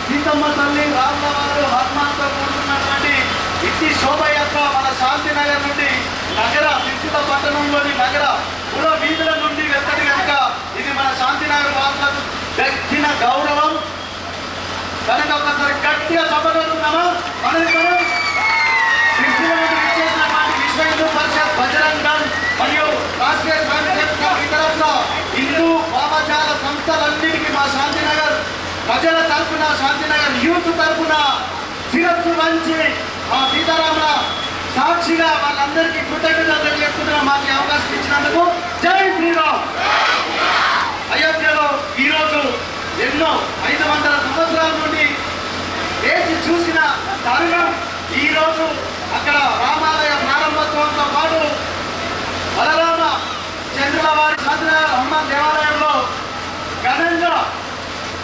సీతమ్మ తల్లి రామవారు హనుమాన్తో కూడుకున్నటువంటి ఇట్టి శోభయాత్ర మన శాంతినగర్ నుండి నగర సిరిసిల్ల పట్టణంలోని నగర పుర వీధుల నుండి వెళ్తది కనుక ఇది మన శాంతినగర్ వాసులకు దక్కిన గౌరవం కనుక ఒకసారి గట్టిగా చప్పట్లున్నామా మనం సిరిసిల్ల నుండి ఇచ్చేసినటువంటి విశ్వ హిందూ పరిషత్ బజరంగ్ దళ్ మరియు రాష్ట్రీయ స్వయం ఇతరత్ర హిందూ భావజాల సంస్థలన్నిటికీ మా శాంతినగర్ ప్రజల తరపున శాంతినగర్ యూత్ తరపున శిరస్సు వంచి మా సీతారాముల సాక్షిగా వాళ్ళందరికీ కృతజ్ఞతలు తెలియజేస్తున్నాం. మాకు అవకాశం ఇచ్చినందుకు జై శ్రీరామ్. అయోధ్యలో ఈరోజు ఎన్నో 500 సంవత్సరాల నుండి వేచి చూసిన తరుణం ఈరోజు అక్కడ రామాలయ ప్రారంభోత్సవంతో పాటు బలరామ చంద్రుల వారి శాంతినగర్ హనుమాన్ దేవాలయంలో ఘనంగా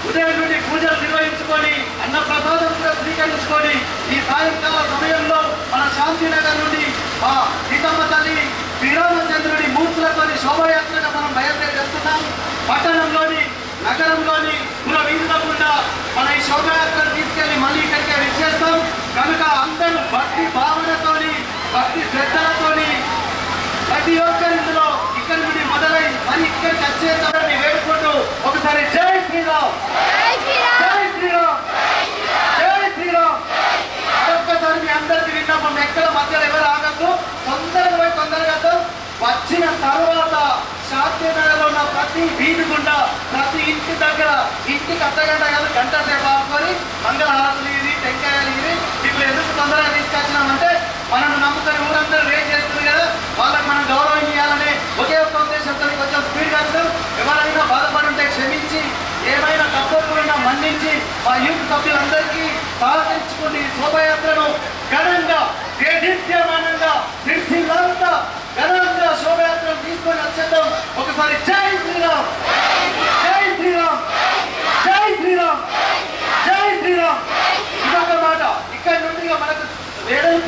ఉదయం నుండి పూజలు నిర్వహించుకొని అన్నప్రసాదం కూడా స్వీకరించుకొని ఈ సాయంకాల సమయంలో మన శాంతినగర్ నుండి ఆ సీతమ్మ తల్లి శ్రీరామచంద్రుడి మూర్తులతో శోభాయాత్రగా మనం బయలుదేరి వెళ్తున్నాం. పట్టణంలోని నగరంలోని పుర వీధుల గుండా మన ఈ శోభాయాత్రను తీసుకెళ్లి మళ్ళీ ఇక్కడికే విచ్చేస్తాం. కనుక అందరూ భక్తి భావనతోని భక్తి శ్రద్ధలతోని ప్రతి ఒక్కరి ఇందులో ఇక్కడి నుండి మొదలై మరి ఇక్కడికి వచ్చేదాన్ని వేడుకుంటూ ఒకసారి జై శ్రీరామ్ జై శ్రీరామ్ జై శ్రీరామ్. మరొక్కసారి మీ అందరికీ విన్నపం, ఎక్కడ మధ్యలో ఎవరు ఆగద్దు, తొందరగా పోయి తొందరగా వచ్చిన తర్వాత శాంతినగర్లో ఉన్న ప్రతి వీధి గుండా ప్రతి ఇంటి దగ్గర ఇంటికి అర్ధగంట కాదు గంట సేపు ఆడుకొని మంగళహారతులు ఇది టెంకాయలు ఇది ఇట్లా ఎందుకు తొందరగా తీసుకొచ్చినామంటే మనల్ని నమ్ముకొని ఊరందరూ రేట్ చేస్తుంది కదా, వాళ్ళకి మనం గౌరవం ఇవ్వాలని ఒకే ఒక్క ఉద్దేశంతో కొంచెం స్పీడ్గా వచ్చాం. ఎవరైనా బాధపడి ఉంటే క్షమించి ఏమైనా తప్పులున్నా మన్నించి మా యూత్ సభ్యులందరికీ సహకరించుకుని శోభయాత్రను ఘనంగా దేదీప్యమానంగా సిరిసిల్లంతా ఘనంగా శోభయాత్రను తీసుకొని వచ్చేద్దాం. ఒకసారి జై శ్రీరామ్ జై శ్రీరామ్ జై శ్రీరామ్ జై శ్రీరామ్. ఇదొక మాట. ఇక్కడి నుండి మనకు వేడలు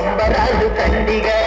సంబరాలు దండిగా